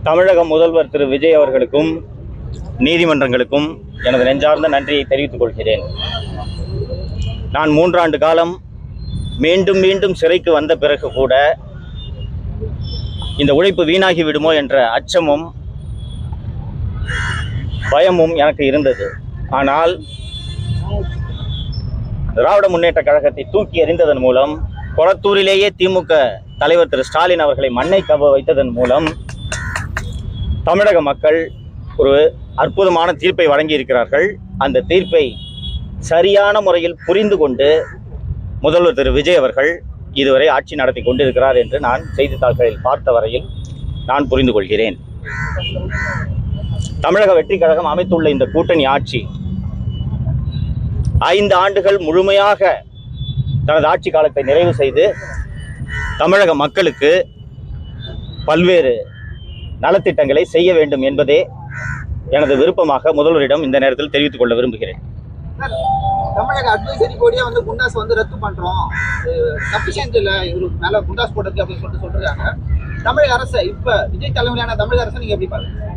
தமிழக முதல்வர் திரு விஜய் அவர்களுக்கும் நீதிமன்றங்களுக்கும் எனது நெஞ்சார்ந்த நன்றியை தெரிவித்துக் கொள்கிறேன். நான் 3 ஆண்டு காலம் மீண்டும் மீண்டும் சிறைக்கு வந்த பிறகு கூட இந்த உழைப்பு வீணாகி விடுமோ என்ற அச்சமும் பயமும் எனக்கு இருந்தது. ஆனால் திராவிட முன்னேற்ற கழகத்தை தூக்கி எறிந்ததன் மூலம், கொளத்தூரிலேயே திமுக தலைவர் திரு ஸ்டாலின் அவர்களை மண்ணை கவ வைத்ததன் மூலம் தமிழக மக்கள் ஒரு அற்புதமான தீர்ப்பை வழங்கி இருக்கிறார்கள். அந்த தீர்ப்பை சரியான முறையில் புரிந்து கொண்டு முதல்வர் திரு விஜய் அவர்கள் இதுவரை ஆட்சி நடத்தி கொண்டிருக்கிறார் என்று நான் செய்தித்தாள்களில் பார்த்த வரையில் நான் புரிந்து கொள்கிறேன். தமிழக வெற்றி கழகம் அமைத்துள்ள இந்த கூட்டணி ஆட்சி 5 ஆண்டுகள் முழுமையாக தனது ஆட்சி காலத்தை நிறைவு செய்து தமிழக மக்களுக்கு பல்வேறு நலத்திட்டங்களை செய்ய வேண்டும் என்பதே எனது விருப்பமாக முதல்வரிடம் இந்த நேரத்தில் தெரிவித்துக் கொள்ள விரும்புகிறேன். தமிழக அட்வைசரி போர்டே குண்டாஸ் ரத்து பண்றோம், சஃபிஷியன்ட் இல்ல இவருக்கு மேல குண்டாஸ் போடுறது அப்படின்னு சொல்றாங்க. தமிழக அரசு இப்ப விஜய் தலைமையிலான தமிழக அரசு நீங்க எப்படி பாருங்க?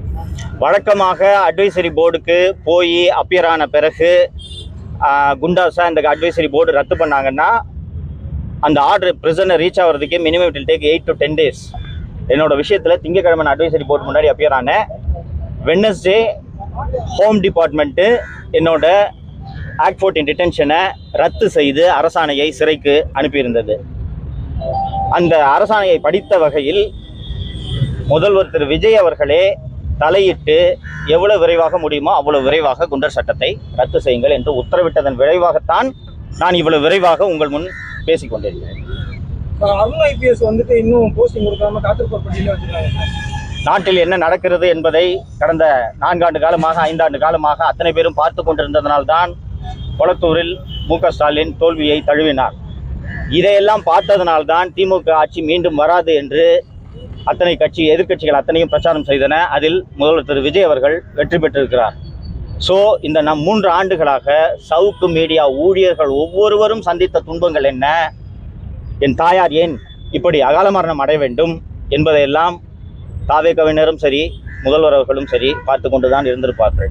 வழக்கமாக அட்வைசரி போர்டுக்கு போய் அப்பியர் ஆன பிறகு குண்டாஸா இந்த அட்வைசரி போர்டு ரத்து பண்ணாங்கன்னா அந்த ஆர்டர் பிரிசனை ரீச் ஆகிறதுக்கே minimum it will take 8 to 10 days. என்னோட விஷயத்தில் திங்கக்கிழமை அட்வைசரி போர்டு முன்னாடி அப்பியர் ஆனேன். வெட்னஸ்டே ஹோம் டிபார்ட்மெண்ட்டு என்னோட ஆக்ட் 14 டிடென்ஷனை ரத்து செய்து அரசாணையை சிறைக்கு அனுப்பியிருந்தது. அந்த அரசாணையை படித்த வகையில் முதல்வர் திரு விஜய் அவர்களே தலையிட்டு எவ்வளவு விரைவாக முடியுமோ அவ்வளவு விரைவாக குண்டர் சட்டத்தை ரத்து செய்யுங்கள் என்று உத்தரவிட்டதன் விரைவாகத்தான் நான் இவ்வளவு விரைவாக உங்கள் முன் பேசிக் கொண்டிருக்கிறேன். அருண் IPS இன்னும் போஸ்டிங் கொடுக்காம காத்திருப்பதில் வச்சிருக்காங்க. நாட்டில் என்ன நடக்கிறது என்பதை கடந்த 4 ஆண்டு காலமாக 5 ஆண்டு காலமாக அத்தனை பேரும் பார்த்து கொண்டிருந்ததனால்தான் கொளத்தூரில் மு.க. ஸ்டாலின் தோல்வியை தழுவினார். இதையெல்லாம் பார்த்ததனால்தான் திமுக ஆட்சி மீண்டும் வராது என்று அத்தனை எதிர்க்கட்சிகள் அத்தனையும் பிரச்சாரம் செய்தன. அதில் முதல்வர் திரு விஜய் அவர்கள் வெற்றி பெற்றிருக்கிறார். ஸோ இந்த 3 ஆண்டுகளாக சவுக்கு மீடியா ஊழியர்கள் ஒவ்வொருவரும் சந்தித்த துன்பங்கள் என்ன, என் தாயார் ஏன் இப்படி அகால மரணம் அடைய வேண்டும் என்பதையெல்லாம் தாவேகவினரும் சரி முதல்வர் அவர்களும் சரி பார்த்து கொண்டுதான் இருந்திருப்பார்கள்.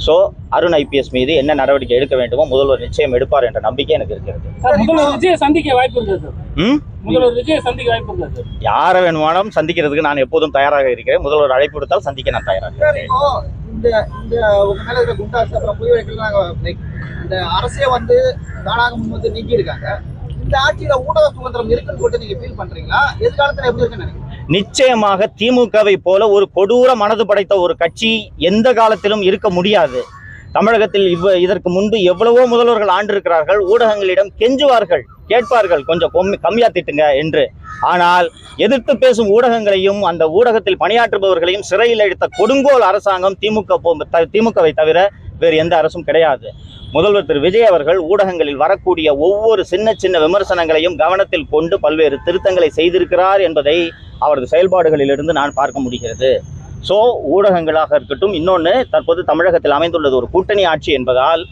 ஸோ அருண் IPS மீது என்ன நடவடிக்கை எடுக்க வேண்டுமோ முதல்வர் நிச்சயம் எடுப்பார் என்ற நம்பிக்கை எனக்கு இருக்கிறது. யாரை வேணுமானாலும் சந்திக்கிறதுக்கு நான் எப்போதும் தயாராக இருக்கிறேன். முதல்வர் அழைப்பு கொடுத்தால் சந்திக்க நான் தயாராக இருக்கிறேன். அரசே தானாக முன் நீக்கி இருக்காங்க. இந்த ஆட்சியில ஊடக சுதந்திரம் இருக்குன்னு சொல்லிட்டு நீங்க ஃபீல் பண்றீங்களா? எதிர்காலத்துல எப்படி இருக்குன்னு நினைக்கிறீங்க? நிச்சயமாக திமுகவை போல ஒரு கொடூர மனது படைத்த ஒரு கட்சி எந்த காலத்திலும் இருக்க முடியாது. தமிழகத்தில் இதற்கு முன்பு எவ்வளவோ முதல்வர்கள் ஆண்டிருக்கிறார்கள். ஊடகங்களிடம் கெஞ்சுவார்கள், கேட்பார்கள், கொஞ்சம் கம்மியா திட்டுங்க என்று. ஆனால் எதிர்த்து பேசும் ஊடகங்களையும் அந்த ஊடகத்தில் பணியாற்றுபவர்களையும் சிறையில் அடைத்த கொடுங்கோல் அரசாங்கம் திமுகவை தவிர வேறு எந்த அரசும் கிடையாது. முதல்வர் திரு விஜய் அவர்கள் ஊடகங்களில் வரக்கூடிய ஒவ்வொரு சின்ன விமர்சனங்களையும் கவனத்தில் கொண்டு பல்வேறு திருத்தங்களை செய்திருக்கிறார் என்பதை அவரது செயல்பாடுகளிலிருந்து நான் பார்க்க முடிகிறது. ஸோ ஊடகங்களாக இருக்கட்டும், இன்னொன்று தற்போது தமிழகத்தில் அமைந்துள்ளது ஒரு கூட்டணி ஆட்சி என்பதால்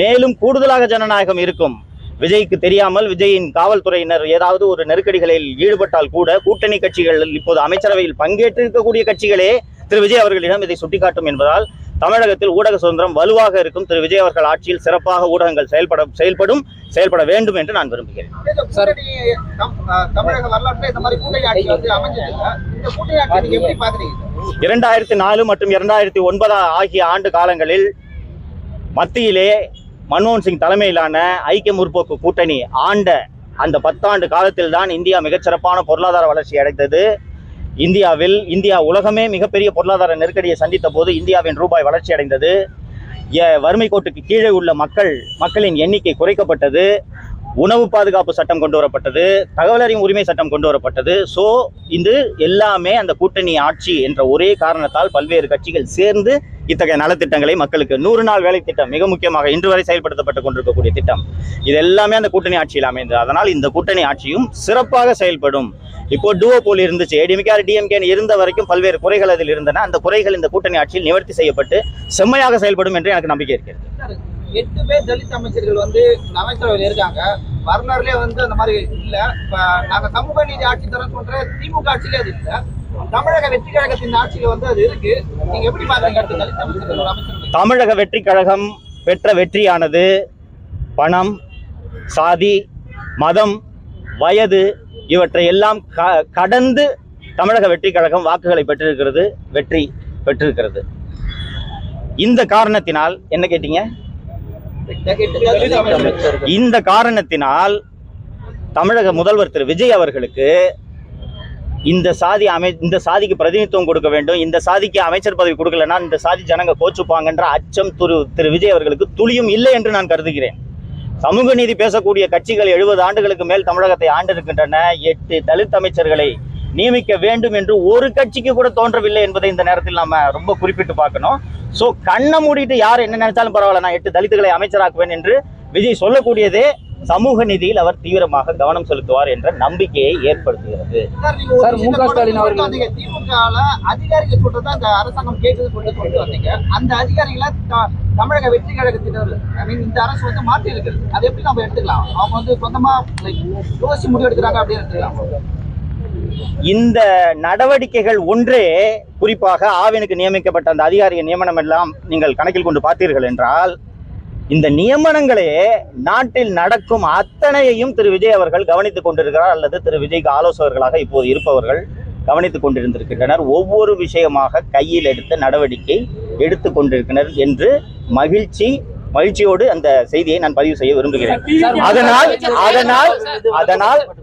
மேலும் கூடுதலாக ஜனநாயகம் இருக்கும். விஜய்க்கு தெரியாமல் விஜயின் காவல்துறையினர் ஏதாவது ஒரு நெருக்கடிகளில் ஈடுபட்டால் கூட கூட்டணி கட்சிகள் இப்போது அமைச்சரவையில் பங்கேற்றிருக்கக்கூடிய கட்சிகளே திரு விஜய் அவர்களிடம் இதை சுட்டிக்காட்டும் என்பதால் தமிழகத்தில் ஊடக சுதந்திரம் வலுவாக இருக்கும். திரு விஜய் அவர்கள் ஆட்சியில் சிறப்பாக ஊடகங்கள் செயல்பட வேண்டும் என்று நான் விரும்புகிறேன். 2004 மற்றும் 2009 ஆகிய ஆண்டு காலங்களில் மத்தியிலே மன்மோகன் சிங் தலைமையிலான ஐக்கிய முற்போக்கு கூட்டணி ஆண்ட அந்த 10 ஆண்டு காலத்தில் தான் இந்தியா மிகச்சிறப்பான பொருளாதார வளர்ச்சி அடைந்தது. இந்தியா உலகமே மிகப்பெரிய பொருளாதார நெருக்கடியை சந்தித்த போது இந்தியாவின் ரூபாய் வளர்ச்சி அடைந்தது. வறுமை கோட்டுக்கு கீழே உள்ள மக்களின் எண்ணிக்கை குறைக்கப்பட்டது. உணவு பாதுகாப்பு சட்டம் கொண்டு வரப்பட்டது. தகவல் அறியும் உரிமை சட்டம் கொண்டு வரப்பட்டது. ஸோ இது எல்லாமே அந்த கூட்டணி ஆட்சி என்ற ஒரே காரணத்தால் பல்வேறு கட்சிகள் சேர்ந்து இத்தகைய நலத்திட்டங்களை மக்களுக்கு 100 நாள் வேலை திட்டம் மிக முக்கியமாக இன்று வரை செயல்படுத்தப்பட்டு கொண்டிருக்கக்கூடிய திட்டம், இது எல்லாமே அந்த கூட்டணி ஆட்சியில் அமைந்தது. அதனால் இந்த கூட்டணி ஆட்சியும் சிறப்பாக செயல்படும். இப்போ டூவோபோல் இருந்துச்சு, ஏடிஎம்கே டிஎம்கே இருந்த வரைக்கும் பல்வேறு குறைகள் அதில் இருந்தன. அந்த குறைகள் இந்த கூட்டணி ஆட்சியில் நிவர்த்தி செய்யப்பட்டு செம்மையாக செயல்படும் என்று எனக்கு நம்பிக்கை இருக்கிறது. 8 பேர் தலித் அமைச்சர்கள் அமைச்சரவையில் இருக்காங்க. வரலாறுலேயே அந்த மாதிரி இல்லை. இப்போ நாங்கள் சமூக நீதி ஆட்சி தரம் சொல்ற திமுக ஆட்சியிலே அது இல்லை. தமிழக வெற்றி கழகத்தின் ஆட்சியில வந்து அது இருக்கு. நீங்க எப்படி பாக்குறீங்க? அடுத்த தலித் அமைச்சர்கள் ஒரு அமைச்சர் தமிழக வெற்றி கழகம் பெற்ற வெற்றியானது பணம், சாதி, மதம், வயது இவற்றை எல்லாம் கடந்து தமிழக வெற்றி கழகம் வாக்குகளை பெற்றிருக்கிறது, வெற்றி பெற்றிருக்கிறது. இந்த காரணத்தினால் என்ன கேட்டீங்க? இந்த காரணத்தினால் தமிழக முதல்வர் திரு விஜய் அவர்களுக்கு இந்த சாதிக்கு பிரதிநிதித்துவம் கொடுக்க வேண்டும், இந்த சாதிக்கு அமைச்சர் பதவி கொடுக்கலன்னா இந்த சாதி ஜனங்க கோச்சுப்பாங்கன்ற அச்சம் திரு விஜய் அவர்களுக்கு துளியும் இல்லை என்று நான் கருதுகிறேன். சமூக நீதி பேசக்கூடிய கட்சிகள் 70 ஆண்டுகளுக்கு மேல் தமிழகத்தை ஆண்டிருக்கின்றன. 8 தலித் அமைச்சர்களை நியமிக்க வேண்டும் என்று ஒரு கட்சிக்கு கூட தோன்றவில்லை என்பதை இந்த நேரத்தில் நாம ரொம்ப குறிப்பிட்டு பார்க்கணும். சோ கண்ணை மூடிட்டு யார் என்ன நினைச்சாலும் பரவாயில்ல, நான் 8 தலித்துகளை அமைச்சராக்குவேன் என்று விஜய் சொல்லக்கூடியதே சமூக நீதியில் அவர் தீவிரமாக கவனம் செலுத்துவார் என்ற நம்பிக்கையை ஏற்படுத்துகிறது. சார், மு.க. ஸ்டாலின் அவர்கள் திமுகல அதிகாரிகள் சொல்றதா இந்த அரசாங்கம் கேட்குது சொல்லிட்டு வந்தீங்க. அந்த அதிகாரிகளை தமிழக வெற்றி கழகத்தினர் இந்த அரசு வந்து மாற்றி இருக்கிறது. அதை எப்படி நம்ம எடுத்துக்கலாம்? அவங்க வந்து சொந்தமா யோசிச்சு முடிவு எடுக்கிறாங்க அப்படின்னு எடுத்துக்கலாம். இந்த நடவடிக்கைகள் ஒன்றே, குறிப்பாக ஆவினுக்கு நியமிக்கப்பட்ட அந்த அதிகாரிய நியமனம் எல்லாம் நீங்கள் கணக்கில் கொண்டு பார்த்தீர்கள் என்றால், இந்த நியமனங்களே நாட்டில் நடக்கும் அத்தனையையும் திரு விஜய் அவர்கள் கவனித்துக் கொண்டிருக்கிறார், அல்லது திரு விஜய்க்கு ஆலோசகர்களாக இப்போது இருப்பவர்கள் கவனித்துக் கொண்டிருந்திருக்கின்றனர். ஒவ்வொரு விஷயமாக கையில் எடுத்த நடவடிக்கை எடுத்துக் கொண்டிருக்கின்றனர் என்று மகிழ்ச்சியோடு அந்த செய்தியை நான் பதிவு செய்ய விரும்புகிறேன்.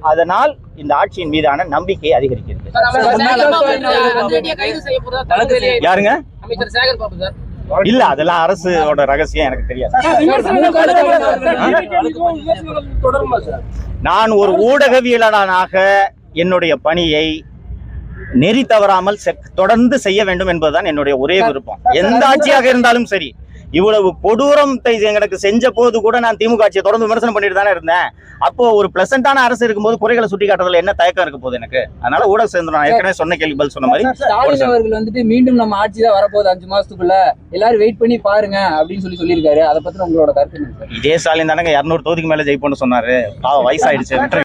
அதனால் இந்த ஆட்சியின் மீதான நம்பிக்கை அதிகரிக்கிறது. யாருங்க? இல்ல, அதெல்லாம் அரசோட ரகசியம், எனக்கு தெரியாது. நான் ஒரு ஊடகவியலாளனாக என்னுடைய பணியை நெறி தவறாமல் தொடர்ந்து செய்ய வேண்டும் என்பதுதான் என்னுடைய ஒரே விருப்பம். எந்த ஆட்சியாக இருந்தாலும் சரி. இவ்வளவு கொடூரத்தை எனக்கு செஞ்ச போது கூட நான் திமுக ஆட்சியை தொடர்ந்து விமர்சனம் பண்ணிட்டு தானே இருந்தேன். அப்போ ஒரு பிளசண்டான அரசு இருக்கும்போது குறைகளை சுட்டி காட்டுறதுல என்ன தயக்கம் இருக்க போகுது எனக்கு? அதனால ஊடக சேர்ந்து நான் ஏற்கனவே சொன்ன கேள்வி பதில் சொன்ன மாதிரி ஸ்டாலின் அவர்கள் வந்துட்டு மீண்டும் நம்ம ஆட்சி தான் வரப்போகுது 5 மாசத்துக்குள்ள, எல்லாரும் வெயிட் பண்ணி பாருங்க அப்படின்னு சொல்லியிருக்காரு. அதை பத்தி உங்களோட கருத்து? இதே ஸ்டாலின் தானங்க 200 தொகுதிக்கு மேல ஜெயிப்போம்னு சொன்னாரு. வயசாயிடுச்சு.